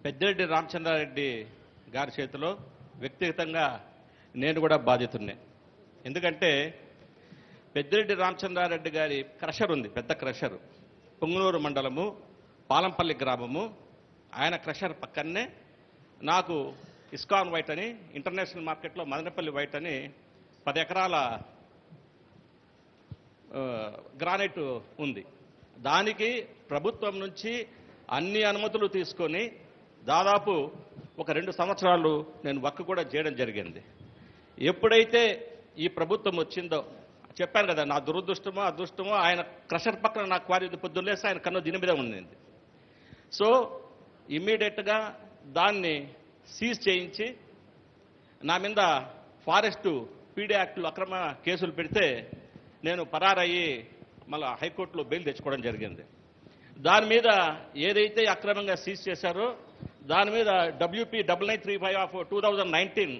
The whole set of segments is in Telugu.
పెద్దిరెడ్డి రామచంద్రారెడ్డి గారి చేతిలో వ్యక్తిగతంగా నేను కూడా బాధితున్నే. ఎందుకంటే పెద్దిరెడ్డి రామచంద్రారెడ్డి గారి క్రషర్ ఉంది, పెద్ద క్రషర్, పుంగనూరు మండలము పాలంపల్లి గ్రామము. ఆయన క్రషర్ పక్కనే నాకు ఇస్కాన్ వైట్ అని ఇంటర్నేషనల్ మార్కెట్లో మదనపల్లి వైట్ అని 10 ఎకరాల గ్రానైట్ ఉంది. దానికి ప్రభుత్వం నుంచి అన్ని అనుమతులు తీసుకొని దాదాపు ఒక 2 సంవత్సరాలు నేను వర్క్ కూడా చేయడం జరిగింది. ఎప్పుడైతే ఈ ప్రభుత్వం వచ్చిందో చెప్పాను కదా, నా దురదృష్టమో అదృష్టమో ఆయన క్రషర్ పక్కన నా క్వారీ పొద్దున్నేసి ఆయన కన్ను దీని మీద ఉండింది. సో ఇమ్మీడియట్గా దాన్ని సీజ్ చేయించి నా మీద ఫారెస్టు పీడీ యాక్టులు అక్రమ కేసులు పెడితే నేను పరారయ్యి మళ్ళీ హైకోర్టులో బెయిల్ తెచ్చుకోవడం జరిగింది. దాని మీద ఏదైతే అక్రమంగా సీజ్ చేశారో దాని మీద WP 9935 ఆఫ్ 2019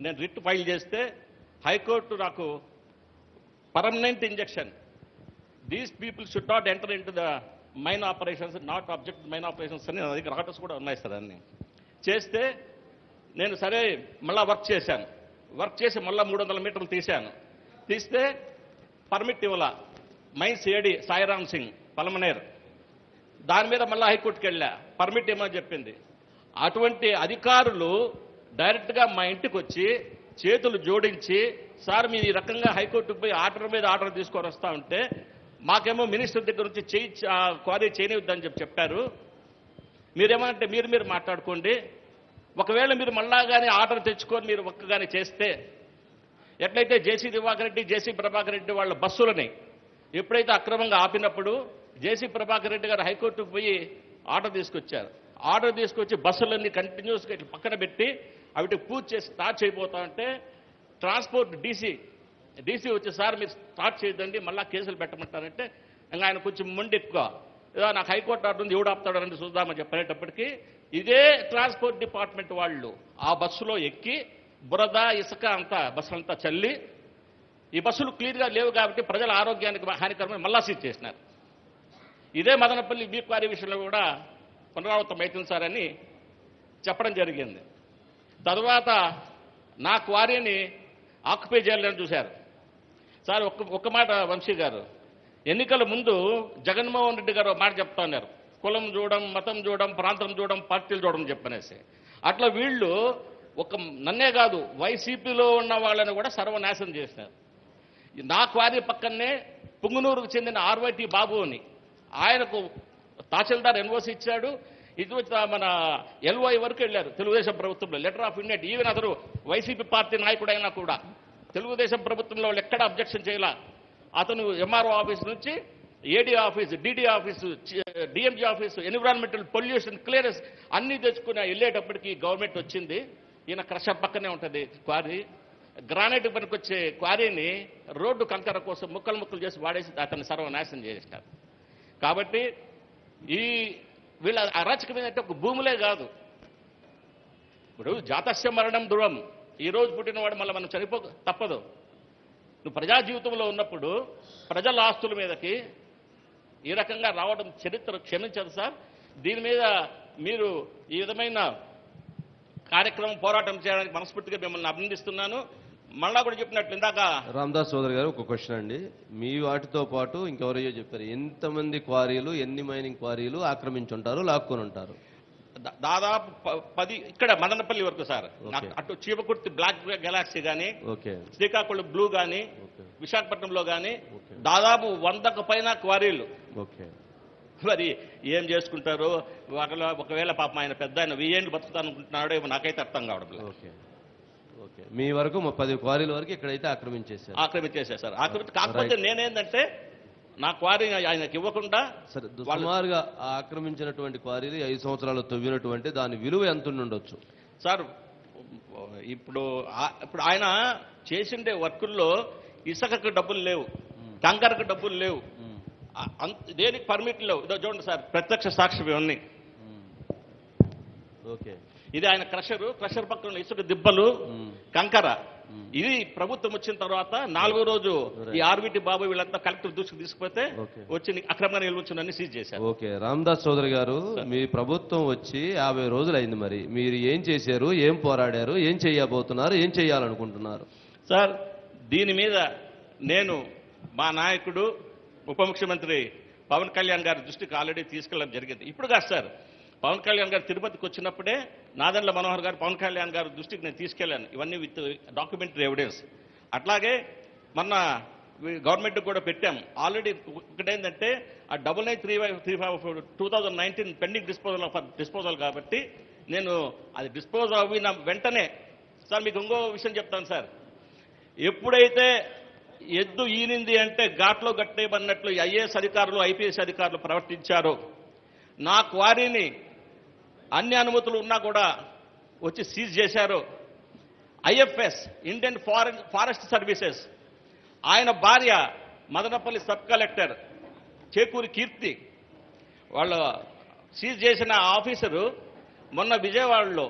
నేను రిట్ ఫైల్ చేస్తే హైకోర్టు నాకు permanent injunction, these people should not enter into the mine operations, not object mine operations అని నా దగ్గర ఆర్డర్స్ కూడా ఉన్నాయి సార్. అన్ని చేస్తే నేను సరే మళ్ళా వర్క్ చేశాను. వర్క్ చేసి మళ్ళీ 300 మీటర్లు తీస్తే పర్మిట్ ఇవ్వాల మైన్స్ ఏడి సాయిరామ్ సింగ్ పలమనేర్. దాని మీద మళ్ళీ హైకోర్టుకి వెళ్ళా, పర్మిట్ ఇవ్వమని చెప్పింది. అటువంటి అధికారులు డైరెక్ట్గా మా ఇంటికి వచ్చి చేతులు జోడించి, సార్ మీరు ఈ రకంగా హైకోర్టుకు పోయి ఆర్డర్ మీద ఆర్డర్ తీసుకొని వస్తూ ఉంటే మాకేమో మినిస్టర్ దగ్గర నుంచి క్వారీ చేయనివద్దని చెప్పారు. మీరేమంటే మీరు మాట్లాడుకోండి. ఒకవేళ మీరు మళ్ళా కానీ ఆర్డర్ తెచ్చుకొని మీరు ఒక్కగానే చేస్తే ఎట్లయితే జేసీ దివాకర్ రెడ్డి, జేసీ ప్రభాకర్ రెడ్డి వాళ్ళ బస్సులని ఎప్పుడైతే అక్రమంగా ఆపినప్పుడు జేసీ ప్రభాకర్ రెడ్డి గారు హైకోర్టుకు పోయి ఆర్డర్ తీసుకొచ్చారు. ఆర్డర్ తీసుకొచ్చి బస్సులన్నీ కంటిన్యూస్గా ఇట్లా పక్కన పెట్టి అవిటి పూజ చేసి స్టార్ట్ చేయబోతా ఉంటే ట్రాన్స్పోర్ట్ డీసీ వచ్చి, సార్ మీరు స్టార్ట్ చేయదండి మళ్ళా కేసులు పెట్టమంటారంటే ఇంకా ఆయన కొంచెం మొండి ఎక్కువ, ఏదో నాకు హైకోర్టు ఆర్డర్ ఉంది ఎవడు ఆపుతాడని చూద్దామని చెప్పేటప్పటికీ ఇదే ట్రాన్స్పోర్ట్ డిపార్ట్మెంట్ వాళ్ళు ఆ బస్సులో ఎక్కి బురద ఇసుక అంతా బస్సులంతా చల్లి ఈ బస్సులు క్లియర్గా లేవు కాబట్టి ప్రజల ఆరోగ్యానికి హానికరమైన మళ్ళా సీజ్ చేసినారు. ఇదే మదనపల్లి బీ క్వారీ విషయంలో కూడా పునరావృతం అవుతుంది సార్ అని చెప్పడం జరిగింది. తరువాత నా క్వారీని ఆక్యుపై చేయాలని చూశారు సార్. ఒక్క మాట వంశీ గారు, ఎన్నికల ముందు జగన్మోహన్ రెడ్డి గారు మాట చెప్తా ఉన్నారు, కులం చూడడం, మతం చూడడం, ప్రాంతం చూడడం, పార్టీలు చూడడం చెప్పనేసి. అట్లా వీళ్ళు నన్నే కాదు వైసీపీలో ఉన్న వాళ్ళని కూడా సర్వనాశనం చేసినారు. నా క్వారీ పక్కనే పుంగనూరుకు చెందిన RYT బాబు అని ఆయనకు తహసీల్దార్ ఎన్ఓసి ఇచ్చాడు. ఇది మన LOI వరకు వెళ్ళారు తెలుగుదేశం ప్రభుత్వంలో, లెటర్ ఆఫ్ ఇండెంట్. ఈవెన్ అతను వైసీపీ పార్టీ నాయకుడైనా కూడా తెలుగుదేశం ప్రభుత్వంలో వాళ్ళు ఎక్కడ అబ్జెక్షన్ చేయాల. అతను MRO ఆఫీస్ నుంచి AD office, DD office, DMG office, environmental pollution clearance అన్నీ తెచ్చుకుని వెళ్ళేటప్పటికి గవర్నమెంట్ వచ్చింది. ఈయన క్రషర్ పక్కనే ఉంటుంది క్వారీ. గ్రానైట్ పనికొచ్చే క్వారీని రోడ్డు కంకర కోసం ముక్కలు చేసి వాడేసి అతన్ని సర్వనాశనం చేసినారు. కాబట్టి ఈ వీళ్ళ అరాచకమైనట్టు ఒక భూములే కాదు, ఇప్పుడు జాతస్య మరణం ధ్రువం, ఈ రోజు పుట్టినవాడు మళ్ళీ మనం తప్పదు. నువ్వు ప్రజా జీవితంలో ఉన్నప్పుడు ప్రజల ఆస్తుల మీదకి ఈ రకంగా రావడం చరిత్ర క్షమించదు సార్. దీని మీద మీరు ఈ విధమైన కార్యక్రమం పోరాటం చేయడానికి మనస్ఫూర్తిగా మిమ్మల్ని అభినందిస్తున్నాను. మళ్ళా కూడా చెప్పినట్లు ఇందాక రామదాస్ చౌదరి గారు ఒక క్వశ్చన్ అండి. మీ వాటితో పాటు ఇంకెవరో చెప్పారు, ఎంతమంది క్వారీలు, ఎన్ని మైనింగ్ క్వారీలు ఆక్రమించుంటారు, లాక్కొని ఉంటారు? దాదాపు 10 ఇక్కడ మదనపల్లి వరకు సార్. అటు చీపకుర్తి బ్లాక్ గెలాక్సీ కానీ, శ్రీకాకుళం బ్లూ కానీ, విశాఖపట్నంలో కానీ దాదాపు 100కు పైన క్వారీలు. మరి ఏం చేసుకుంటారు ఒకవేళ పాపం ఆయన పెద్ద ఆయన 1000 ఏళ్ళు బతుకుతానుకుంటున్నాడో ఏమో నాకైతే అర్థం కావడం లేదు. మీ వరకు 10 క్వారీల వరకు ఇక్కడైతే ఆక్రమించేశారు సార్. కాకపోతే నేనేందంటే నా క్వారీ ఆయనకి ఇవ్వకుండా సరే సుమారుగా ఆక్రమించినటువంటి క్వారీలు 5 సంవత్సరాలు తవ్వినటువంటి దాని విలువ ఎంత ఉండొచ్చు సార్? ఇప్పుడు ఆయన చేసిండే వర్కుల్లో ఇసుకకు డబ్బులు లేవు, కంకరకు డబ్బులు లేవు, దేనికి పర్మిట్ లేవు. ఇదో చూడండి సార్, ప్రత్యక్ష సాక్ష్యం ఇవన్నీ. ఇది ఆయన క్రషర్ పక్కన ఇసుక దిబ్బలు, కంకర ఇది ప్రభుత్వం వచ్చిన తర్వాత 4వ రోజు ఈ ఆర్విటి బాబు వీళ్ళంతా కలెక్టర్ దృష్టికి తీసుకుపోతే వచ్చి అక్రమంగా నిల్వొచ్చునని సీజ్ చేశారు. ఓకే, రామదాస్ చౌదరి గారు, మీ ప్రభుత్వం వచ్చి 50 రోజులు అయింది. మరి మీరు ఏం చేశారు, ఏం పోరాడారు, ఏం చేయబోతున్నారు, ఏం చేయాలనుకుంటున్నారు? సార్, దీని మీద నేను మా నాయకుడు ఉప ముఖ్యమంత్రి పవన్ కళ్యాణ్ గారి దృష్టికి ఆల్రెడీ తీసుకెళ్ళడం జరిగింది. ఇప్పుడు కాదు సార్, పవన్ కళ్యాణ్ గారు తిరుపతికి వచ్చినప్పుడే నాదెండ్ల మనోహర్ గారు పవన్ కళ్యాణ్ గారి దృష్టికి నేను తీసుకెళ్లాను, ఇవన్నీ విత్ డాక్యుమెంటరీ ఎవిడెన్స్. అట్లాగే మొన్న గవర్నమెంట్ కూడా పెట్టాం. ఆల్రెడీ ఒకటేంటంటే ఆ 9935 2019 పెండింగ్ డిస్పోజల్ కాబట్టి నేను అది డిస్పోజ్ అవ్విన వెంటనే సార్ మీకు ఇంకో విషయం చెప్తాను సార్. ఎప్పుడైతే ఎద్దు ఈనింది అంటే ఘాట్లో గట్టేయమన్నట్లు ఐఏఎస్ అధికారులు ఐపీఎస్ అధికారులు ప్రవర్తించారో, నా క్వారీని అన్ని అనుమతులు ఉన్నా కూడా వచ్చి సీజ్ చేశారు. ఐఎఫ్ఎస్ ఇండియన్ ఫారెస్ట్ సర్వీసెస్ ఆయన భార్య మదనపల్లి సబ్ కలెక్టర్ చేకూరి కీర్తి వాళ్ళు సీజ్ చేసిన ఆఫీసరు మొన్న విజయవాడలో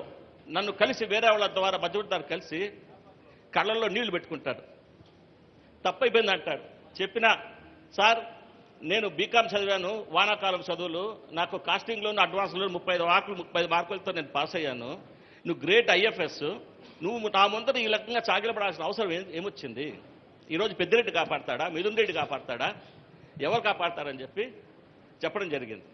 నన్ను కలిసి వేరే వాళ్ళ ద్వారా మధ్యవర్తిదారు కలిసి కళ్ళల్లో నీళ్లు పెట్టుకుంటాడు. తప్పైపోయింది అంటాడు. చెప్పినా సార్ నేను బీకామ్ చదివాను, వానాకాలం చదువులు, నాకు కాస్టింగ్లోను అడ్వాన్స్లో 35 మార్కులతో నేను పాస్ అయ్యాను. నువ్వు గ్రేట్ ఐఎఫ్ఎస్, నువ్వు నా ముందర ఈ రకంగా చాగిలపడాల్సిన అవసరం ఏమొచ్చింది? ఈరోజు పెద్దిరెడ్డి కాపాడతాడా, మిథున్ రెడ్డి కాపాడతాడా, ఎవరు కాపాడతారని చెప్పి చెప్పడం జరిగింది.